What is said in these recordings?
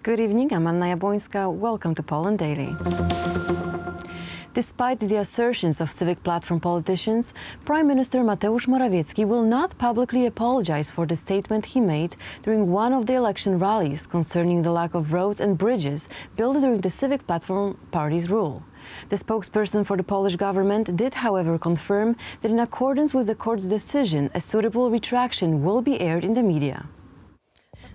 Good evening, I'm Anna Jabłońska. Welcome to Poland Daily. Despite the assertions of civic platform politicians, Prime Minister Mateusz Morawiecki will not publicly apologize for the statement he made during one of the election rallies concerning the lack of roads and bridges built during the civic platform party's rule. The spokesperson for the Polish government did, however, confirm that in accordance with the court's decision, a suitable retraction will be aired in the media.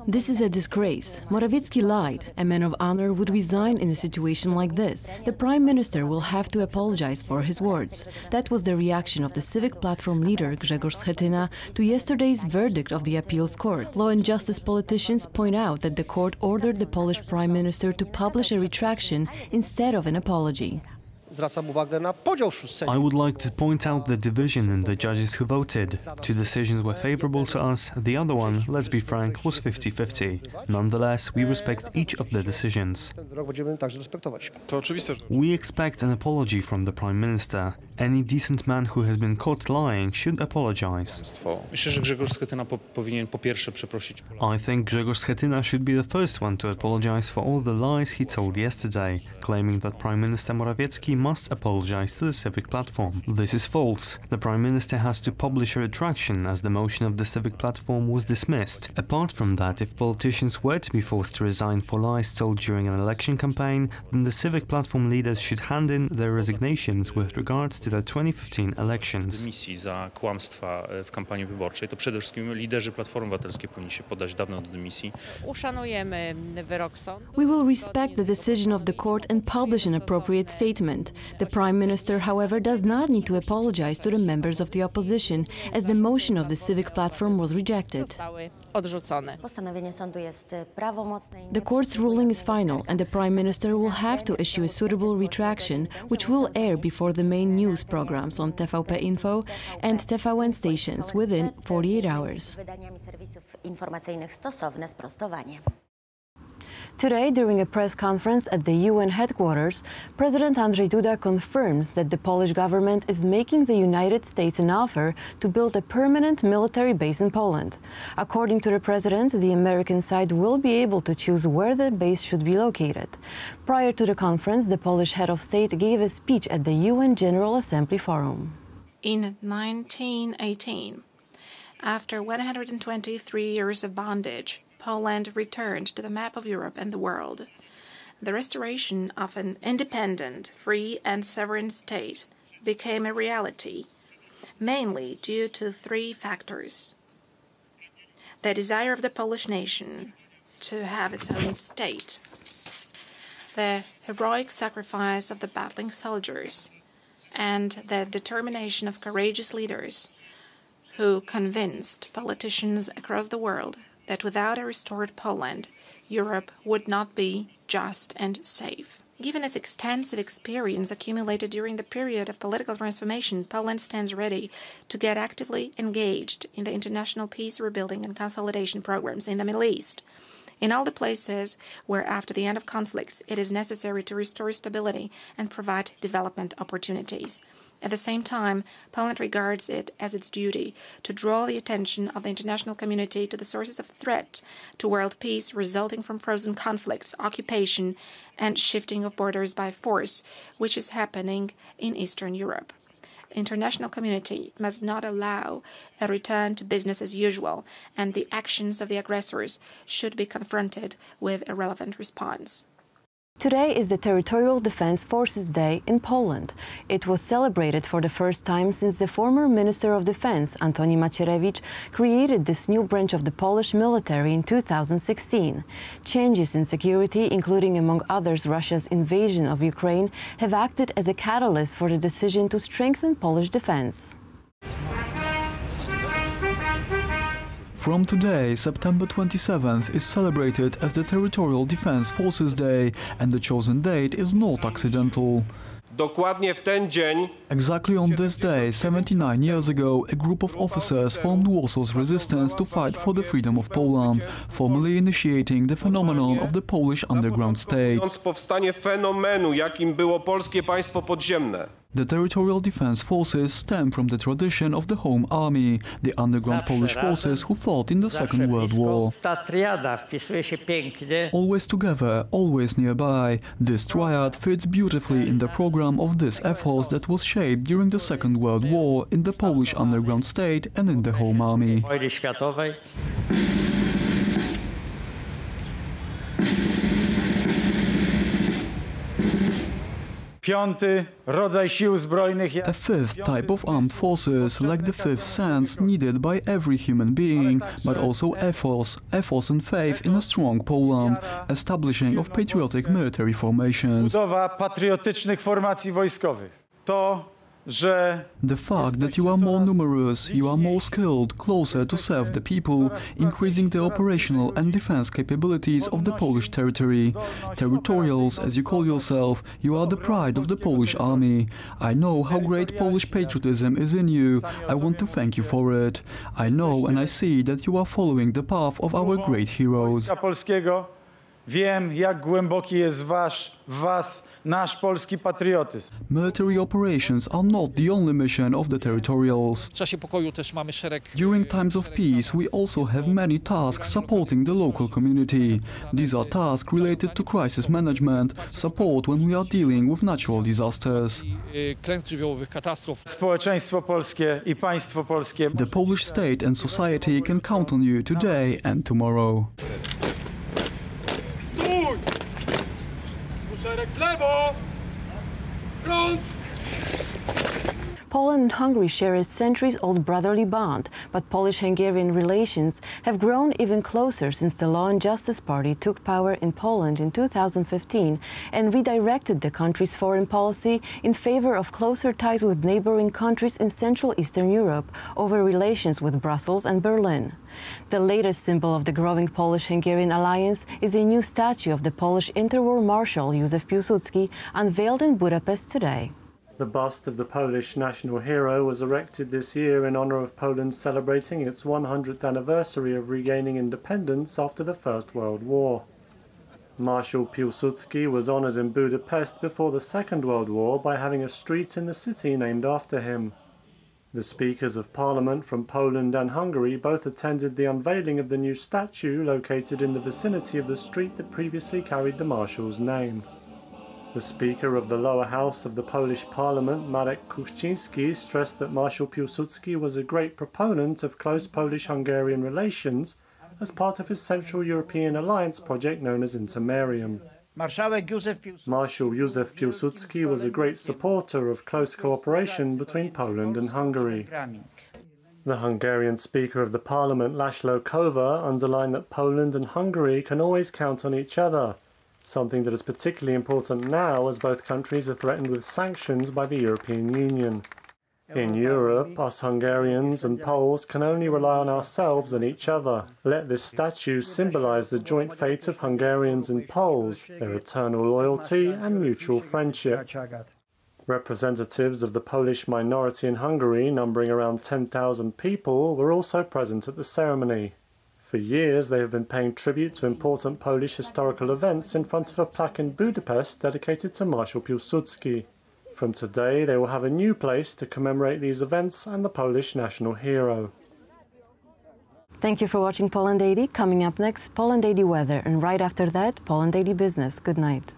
This is a disgrace. Morawiecki lied. A man of honor would resign in a situation like this. The Prime Minister will have to apologize for his words. That was the reaction of the civic platform leader Grzegorz Schetyna to yesterday's verdict of the appeals court. Law and justice politicians point out that the court ordered the Polish Prime Minister to publish a retraction instead of an apology. I would like to point out the division in the judges who voted. Two decisions were favorable to us, the other one, let's be frank, was 50-50. Nonetheless, we respect each of the decisions. We expect an apology from the Prime Minister. Any decent man who has been caught lying should apologize. I think Grzegorz Schetyna should be the first one to apologize for all the lies he told yesterday, claiming that Prime Minister Morawiecki must apologize to the civic platform. This is false. The Prime Minister has to publish a retraction as the motion of the civic platform was dismissed. Apart from that, if politicians were to be forced to resign for lies told during an election campaign, then the civic platform leaders should hand in their resignations with regards to the 2015 elections. Dymisji za kłamstwa w kampanii wyborczej, to przede wszystkim liderzy Platformy Obywatelskiej powinni się podać dawno do dymisji. Uszanujemy wyrok sądu. We will respect the decision of the court and publish an appropriate statement. The Prime Minister, however, does not need to apologize to the members of the opposition, as the motion of the civic platform was rejected. The court's ruling is final, and the Prime Minister will have to issue a suitable retraction, which will air before the main news programs on TVP Info and TVN stations within 48 hours. Today, during a press conference at the UN headquarters, President Andrzej Duda confirmed that the Polish government is making the United States an offer to build a permanent military base in Poland. According to the president, the American side will be able to choose where the base should be located. Prior to the conference, the Polish head of state gave a speech at the UN General Assembly Forum. In 1918, after 123 years of bondage, Poland returned to the map of Europe and the world. The restoration of an independent, free and sovereign state became a reality, mainly due to three factors: the desire of the Polish nation to have its own state, the heroic sacrifice of the battling soldiers, and the determination of courageous leaders who convinced politicians across the world that without a restored Poland, Europe would not be just and safe. Given its extensive experience accumulated during the period of political transformation, Poland stands ready to get actively engaged in the international peace, rebuilding and consolidation programs in the Middle East, in all the places where, after the end of conflicts, it is necessary to restore stability and provide development opportunities. At the same time, Poland regards it as its duty to draw the attention of the international community to the sources of threat to world peace resulting from frozen conflicts, occupation, and shifting of borders by force, which is happening in Eastern Europe. The international community must not allow a return to business as usual, and the actions of the aggressors should be confronted with a relevant response. Today is the Territorial Defense Forces Day in Poland. It was celebrated for the first time since the former Minister of Defense, Antoni Macierewicz, created this new branch of the Polish military in 2016. Changes in security, including among others Russia's invasion of Ukraine, have acted as a catalyst for the decision to strengthen Polish defense. From today, September 27th is celebrated as the Territorial Defense Forces Day, and the chosen date is not accidental. Dokładnie w ten dzień, Exactly on this day, 79 years ago, a group of officers formed Warsaw's resistance to fight for the freedom of Poland, formally initiating the phenomenon of the Polish underground state. powstanie fenomenu, jakim było polskie państwo podziemne. The territorial defense forces stem from the tradition of the Home Army, the underground Polish forces who fought in the Second World War. Always together, always nearby, this triad fits beautifully in the program of this effort that was shaped during the Second World War in the Polish underground state and in the Home Army. A fifth type of armed forces, like the fifth sense needed by every human being, but also ethos and faith in a strong Poland, establishing of patriotic military formations. The fact that you are more numerous, you are more skilled, closer to serve the people, increasing the operational and defense capabilities of the Polish territory. Territorials, as you call yourself, you are the pride of the Polish army. I know how great Polish patriotism is in you. I want to thank you for it. I know and I see that you are following the path of our great heroes. Wiem, jak głęboki jest nasz polski patriotyzm. Military operations are not the only mission of the territorials. During times of peace, we also have many tasks supporting the local community. These are tasks related to crisis management, support when we are dealing with natural disasters. Społeczeństwo polskie I państwo polskie. The Polish state and society can count on you today and tomorrow. Poland and Hungary share a centuries-old brotherly bond, but Polish-Hungarian relations have grown even closer since the Law and Justice Party took power in Poland in 2015 and redirected the country's foreign policy in favor of closer ties with neighboring countries in Central Eastern Europe over relations with Brussels and Berlin. The latest symbol of the growing Polish-Hungarian alliance is a new statue of the Polish interwar Marshal Józef Piłsudski, unveiled in Budapest today. The bust of the Polish national hero was erected this year in honor of Poland celebrating its 100th anniversary of regaining independence after the First World War. Marshal Piłsudski was honored in Budapest before the Second World War by having a street in the city named after him. The speakers of parliament from Poland and Hungary both attended the unveiling of the new statue located in the vicinity of the street that previously carried the Marshal's name. The Speaker of the lower house of the Polish Parliament, Marek Kuchciński, stressed that Marshal Piłsudski was a great proponent of close Polish-Hungarian relations as part of his Central European Alliance project known as Intermarium. Marshal Józef Piłsudski was a great supporter of close cooperation between Poland and Hungary. The Hungarian Speaker of the Parliament, László Kóva, underlined that Poland and Hungary can always count on each other, something that is particularly important now as both countries are threatened with sanctions by the European Union. In Europe, us Hungarians and Poles can only rely on ourselves and each other. Let this statue symbolize the joint fate of Hungarians and Poles, their eternal loyalty and mutual friendship. Representatives of the Polish minority in Hungary, numbering around 10,000 people, were also present at the ceremony. For years, they have been paying tribute to important Polish historical events in front of a plaque in Budapest dedicated to Marshal Piłsudski. From today, they will have a new place to commemorate these events and the Polish national hero. Thank you for watching Poland 80. Coming up next, Poland 80 weather, and right after that, Poland 80 business. Good night.